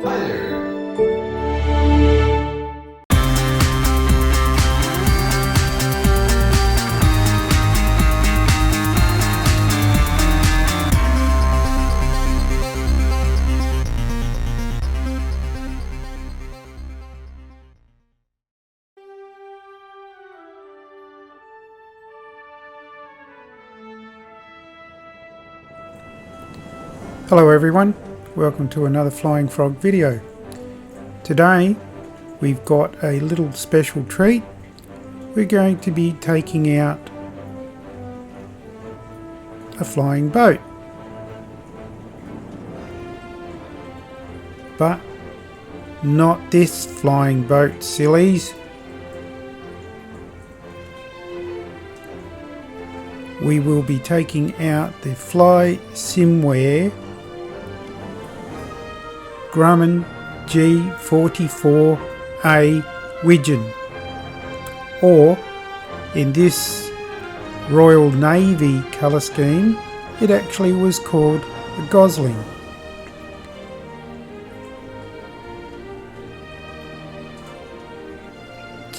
Hi there. Hello everyone, welcome to another Flying Frog video. Today we've got a little special treat. We're going to be taking out a flying boat. But not this flying boat, sillies. We will be taking out the Flysimware Grumman G44A Widgeon, or in this Royal Navy colour scheme it actually was called a Gosling.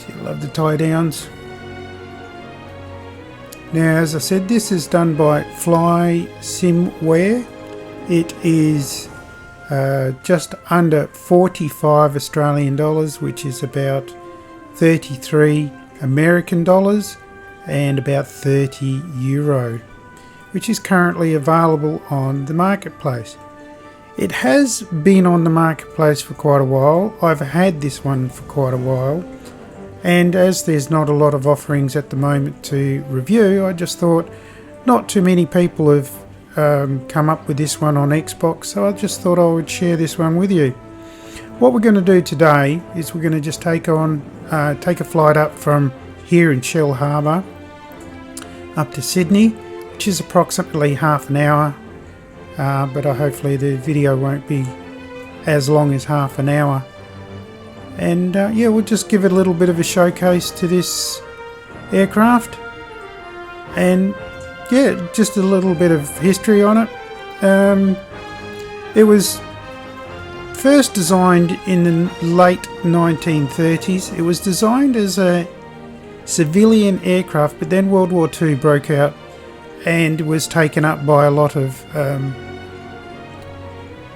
I love the tie downs. Now, as I said, this is done by Flysimware. It is just under 45 Australian dollars, which is about 33 American dollars and about 30 euro, which is currently available on the marketplace. It has been on the marketplace for quite a while. I've had this one for quite a while, and as there's not a lot of offerings at the moment to review, I just thought not too many people have come up with this one on Xbox, so I just thought I would share this one with you. What we're going to do today is we're going to just take a flight up from here in Shell Harbour up to Sydney, which is approximately half an hour, but hopefully the video won't be as long as half an hour. And yeah, we'll just give it a little bit of a showcase to this aircraft, and yeah, just a little bit of history on it. It was first designed in the late 1930s. It was designed as a civilian aircraft, but then World War II broke out and was taken up by a lot of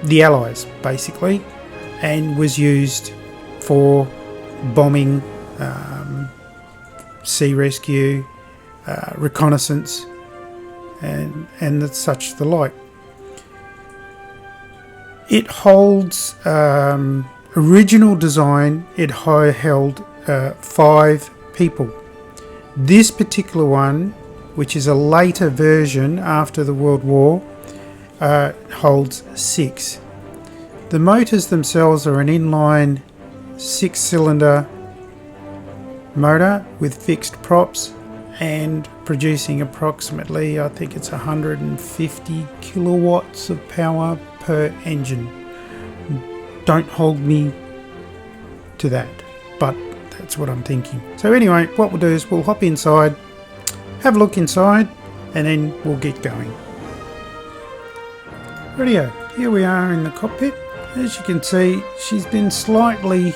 the Allies, basically, and was used for bombing, sea rescue, reconnaissance, and such the like. It holds original design. It held 5 people. This particular one, which is a later version after the World War, holds 6. The motors themselves are an inline 6-cylinder motor with fixed props and producing approximately, I think it's 150 kilowatts of power per engine. Don't hold me to that, but that's what I'm thinking. So anyway, what we'll do is we'll hop inside, have a look inside, and then we'll get going. Rightio, here we are in the cockpit. As you can see, she's been slightly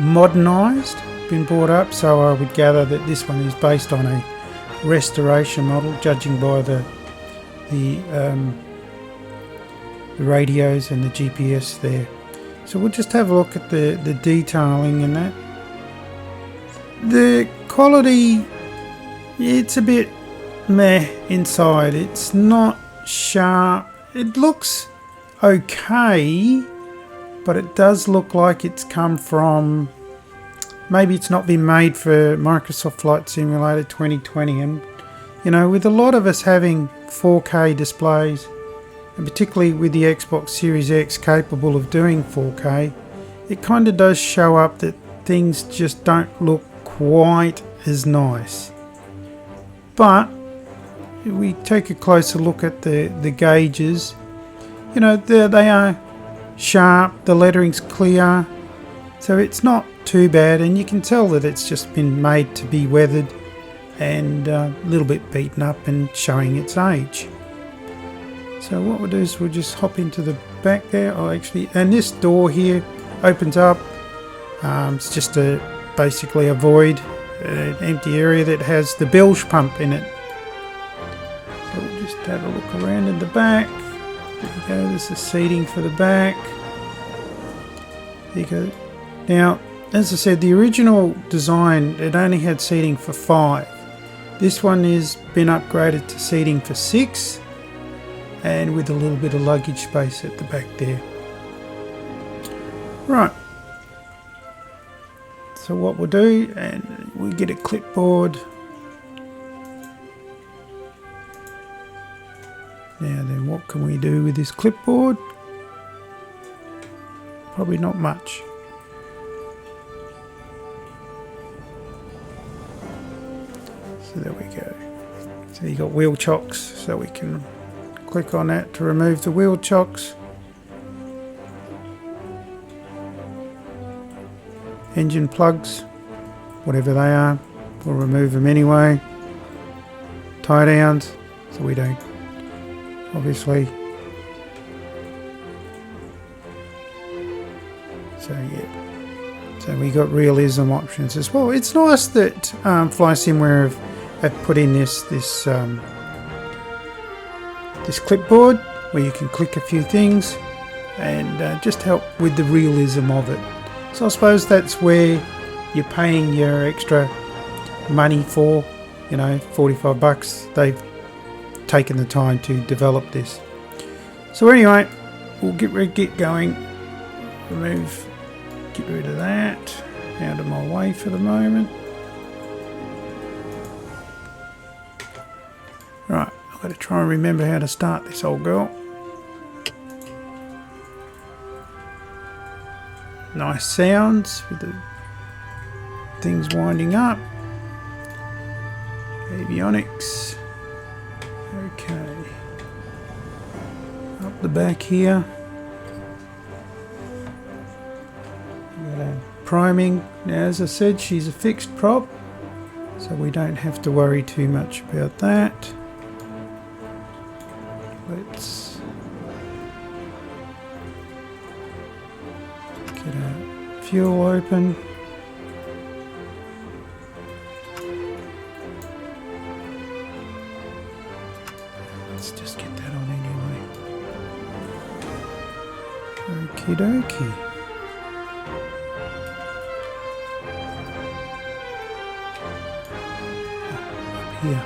modernised, been brought up, so I would gather that this one is based on a restoration model, judging by the radios and the GPS there. So we'll just have a look at the detailing in that. The quality, it's a bit meh inside. It's not sharp. It looks okay, but it does look like it's come from, maybe it's not been made for Microsoft Flight Simulator 2020. And you know, with a lot of us having 4K displays, and particularly with the Xbox Series X capable of doing 4K, it kind of does show up that things just don't look quite as nice. But if we take a closer look at the gauges, you know, they are sharp, the lettering's clear, so it's not too bad, and you can tell that it's just been made to be weathered and a little bit beaten up and showing its age. So what we'll do is we'll just hop into the back there. Oh, actually, and this door here opens up. It's just basically a void, an empty area that has the bilge pump in it. So we'll just have a look around in the back. There you go, there's the seating for the back. There you go. Now, as I said, the original design, it only had seating for 5. This one has been upgraded to seating for 6, and with a little bit of luggage space at the back there. Right. So what we'll do, and we'll get a clipboard. Now then, what can we do with this clipboard? Probably not much. So there we go. So you got wheel chocks, so we can click on that to remove the wheel chocks. Engine plugs, whatever they are, we'll remove them anyway. Tie downs, so we don't, obviously. So yeah, so we got realism options as well. It's nice that Flysimware have put in this clipboard where you can click a few things and just help with the realism of it. So I suppose that's where you're paying your extra money for, you know, 45 bucks. They've taken the time to develop this. So anyway, we'll get going. Get rid of that out of my way for the moment. Right, I've got to try and remember how to start this old girl. Nice sounds with the things winding up. Avionics. Okay. Up the back here. Got a priming. Now, as I said, she's a fixed prop, so we don't have to worry too much about that. Let's get our fuel open. Let's just get that on anyway. Okie dokie. Up here.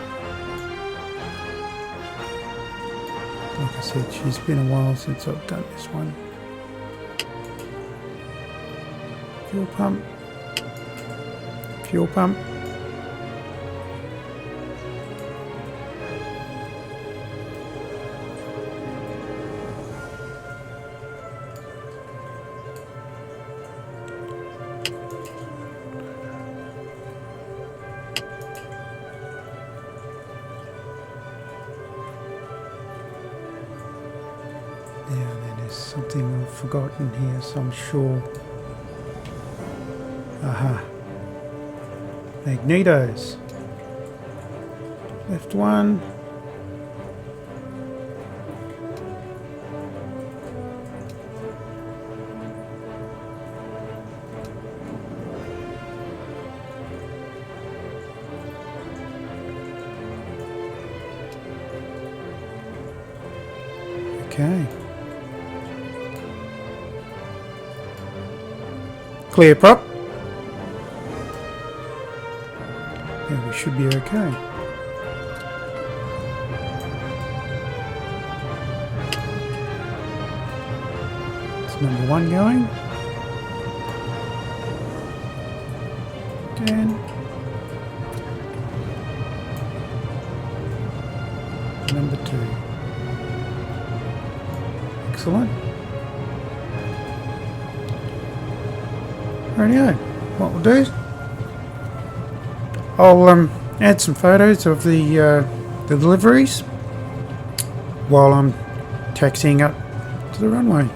Like I said, she's been a while since I've done this one. Fuel pump. Fuel pump. Now then, there's something I've forgotten here, so I'm sure. Aha. Magnetos. Left one. Okay. Clear prop. Yeah, we should be okay. It's number 1 going. And number 2. Excellent. Rightio, what we'll do, I'll add some photos of the deliveries while I'm taxiing up to the runway.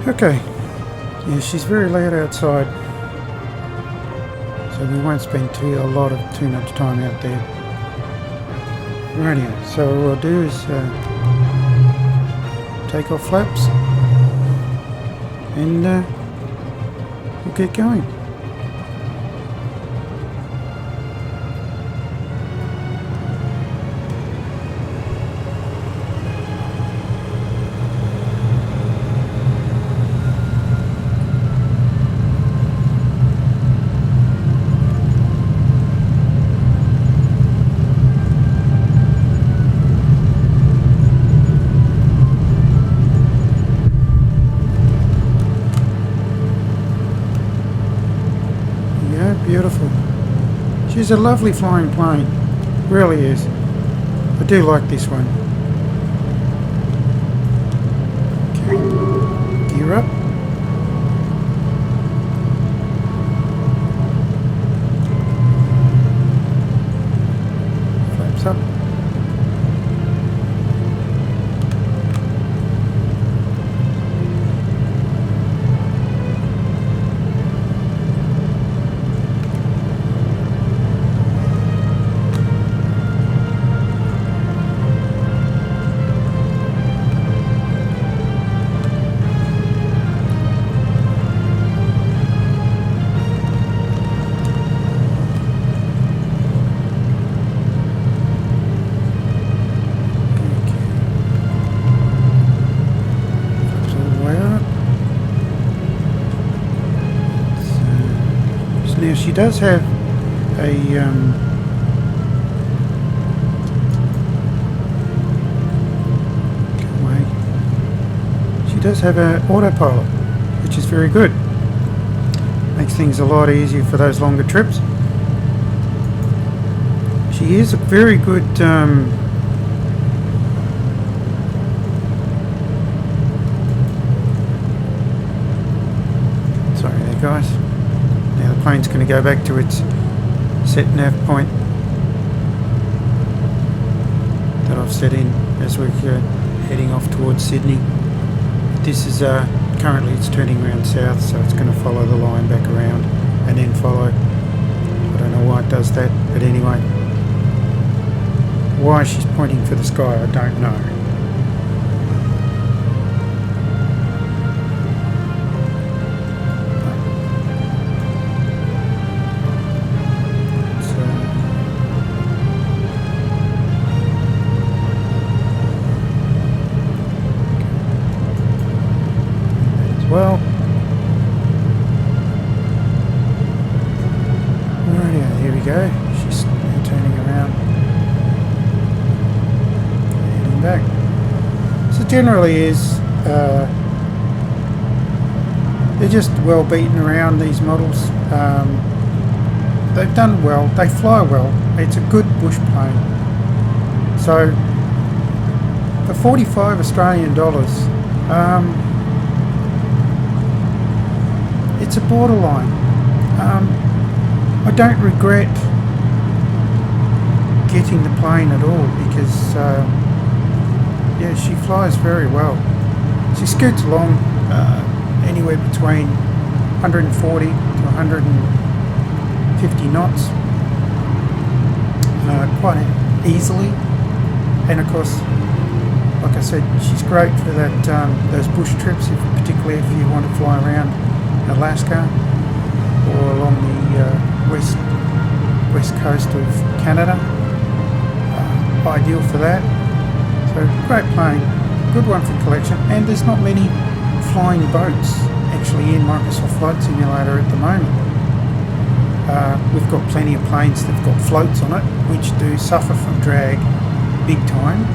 Okay, yeah, she's very loud outside, so we won't spend too much time out there. Radio. So what we'll do is take off flaps and we'll get going. Beautiful. She's a lovely flying plane, really is. I do like this one. Okay, gear up. Flaps up. Now she does have a she does have an autopilot, which is very good. Makes things a lot easier for those longer trips. She is a very good sorry there guys. Now the plane's going to go back to its set nav point that I've set in as we're heading off towards Sydney. This is currently it's turning around south, so it's going to follow the line back around and then follow. I don't know why it does that, but anyway. Why she's pointing for the sky, I don't know. Well, rightio, here we go. She's now turning around, heading back. So generally is they're just well beaten around, these models. They've done well. They fly well. It's a good bush plane. So for 45 Australian dollars. It's a borderline. I don't regret getting the plane at all because yeah, she flies very well. She scoots along anywhere between 140 to 150 knots quite easily, and of course, like I said, she's great for that those bush trips, particularly if you want to fly around Alaska or along the west coast of Canada. Ideal for that. So great plane, good one for collection, and there's not many flying boats actually in Microsoft Flight Simulator at the moment. We've got plenty of planes that've got floats on it, which do suffer from drag big time,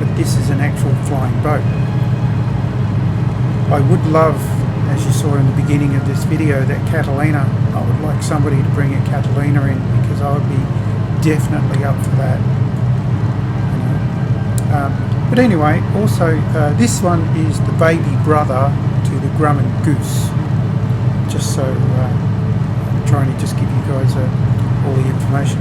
but this is an actual flying boat. I would love, as you saw in the beginning of this video, that Catalina. I would like somebody to bring a Catalina in because I would be definitely up for that. You know? But anyway, also this one is the baby brother to the Grumman Goose. Just so I'm trying to just give you guys all the information.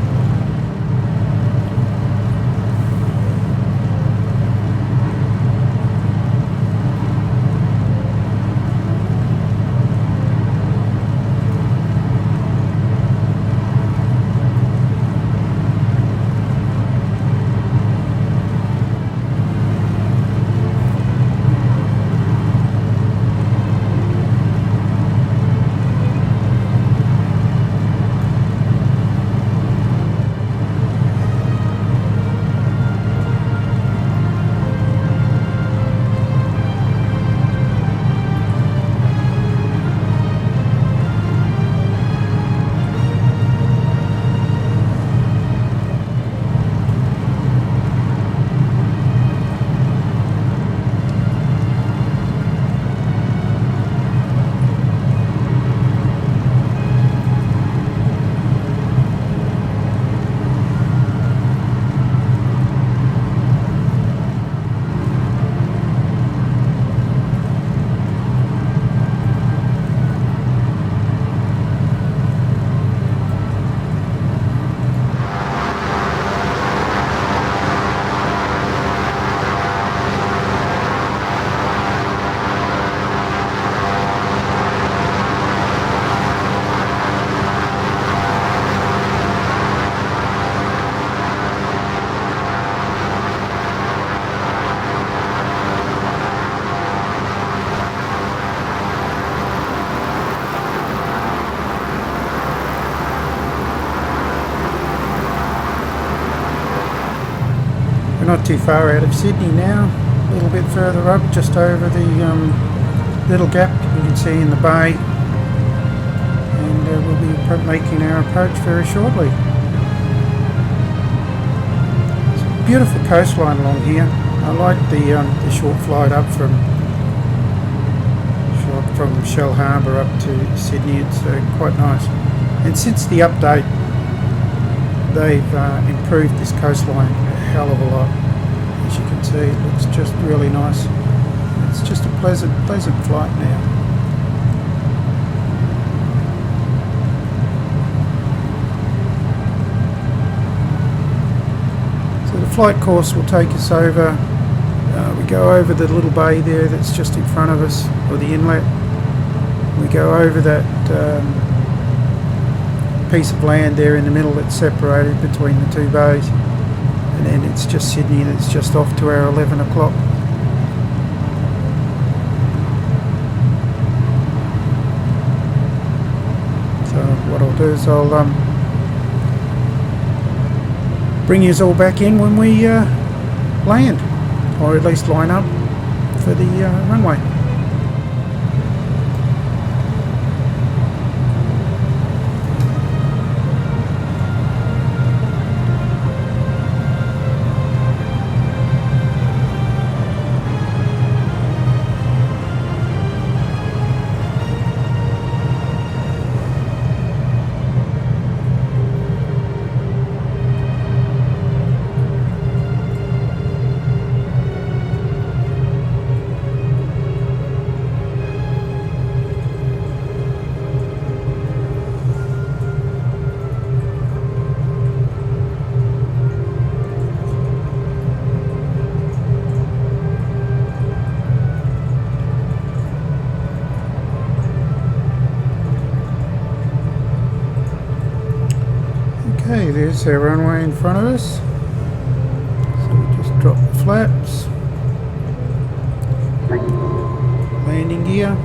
not too far out of Sydney now, a little bit further up, just over the little gap you can see in the bay, and we'll be making our approach very shortly. It's a beautiful coastline along here. I like the short flight up from Shell Harbour up to Sydney. It's quite nice, and since the update they've improved this coastline a hell of a lot. As you can see, it looks just really nice. It's just a pleasant flight now. So the flight course will take us over. We go over the little bay there that's just in front of us, or the inlet. We go over that piece of land there in the middle that's separated between the two bays, and then it's just Sydney that's just off to our 11 o'clock. So what I'll do is I'll bring you all back in when we land, or at least line up for the runway. Okay, there's our runway in front of us. So we just drop the flaps, landing gear.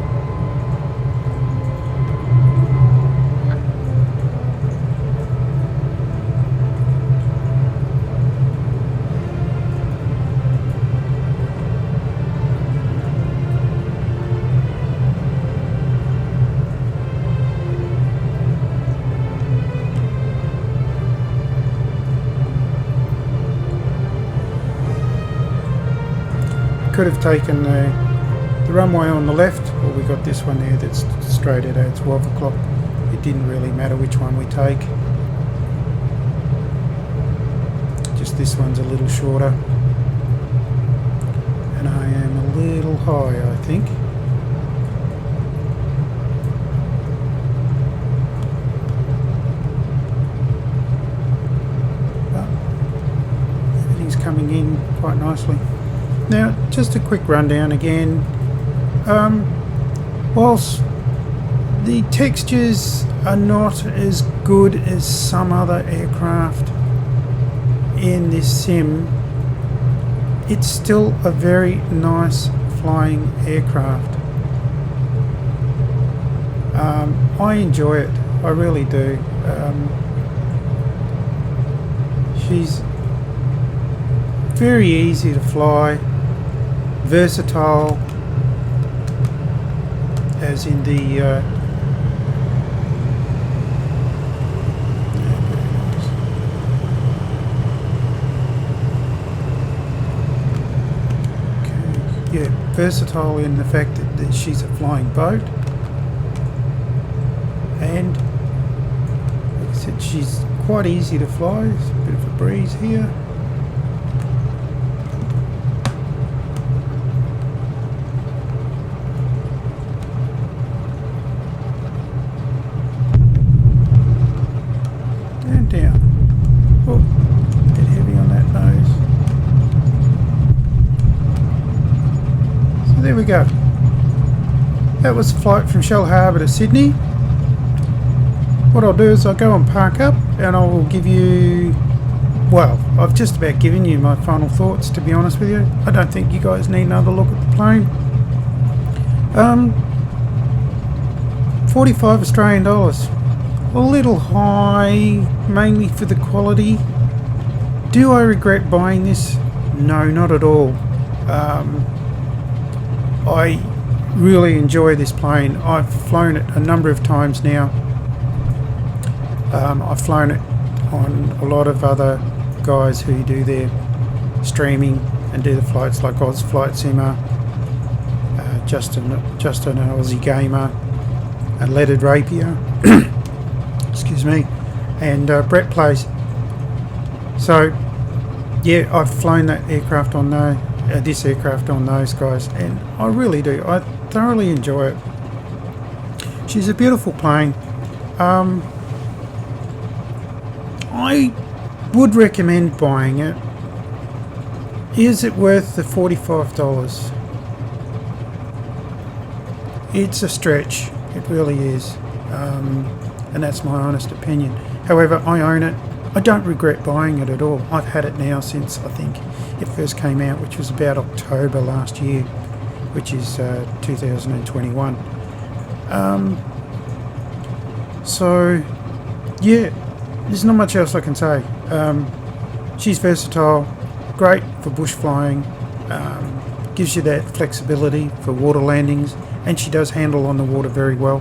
Could have taken the runway on the left, or we got this one there that's straight at 12 o'clock. It didn't really matter which one we take. Just this one's a little shorter. And I am a little high, I think. But everything's coming in quite nicely. Now, just a quick rundown again. Whilst the textures are not as good as some other aircraft in this sim, it's still a very nice flying aircraft. I enjoy it, I really do. She's very easy to fly, versatile, as in the versatile in the fact that she's a flying boat, and like I said, she's quite easy to fly. There's a bit of a breeze here. There we go. That was the flight from Shell Harbour to Sydney. What I'll do is I'll go and park up, and I will give you, well, I've just about given you my final thoughts, to be honest with you. I don't think you guys need another look at the plane. 45 Australian dollars. A little high, mainly for the quality. Do I regret buying this? No, not at all. I really enjoy this plane. I've flown it a number of times now. I've flown it on a lot of other guys who do their streaming and do the flights, like Oz Flight Simmer, Justin an Aussie Gamer, and Leaded Rapier, excuse me, and Brett Plays. So yeah, I've flown that aircraft on this aircraft on those guys, and I really do. I thoroughly enjoy it. She's a beautiful plane. I would recommend buying it. Is it worth the $45? It's a stretch. It really is. And that's my honest opinion. However, I own it. I don't regret buying it at all. I've had it now since, I think, it first came out, which was about October last year, which is 2021. So yeah, there's not much else I can say. She's versatile, great for bush flying, gives you that flexibility for water landings, and she does handle on the water very well,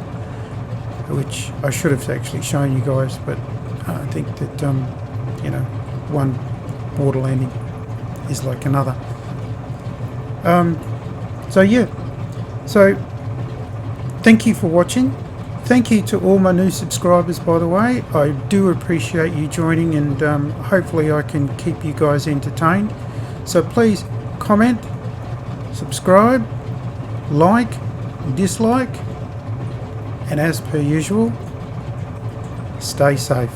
which I should have actually shown you guys, but I think that you know, one water landing is like another. So yeah, so thank you for watching. Thank you to all my new subscribers, by the way. I do appreciate you joining, and hopefully I can keep you guys entertained. So please comment, subscribe, like, dislike, and as per usual, stay safe.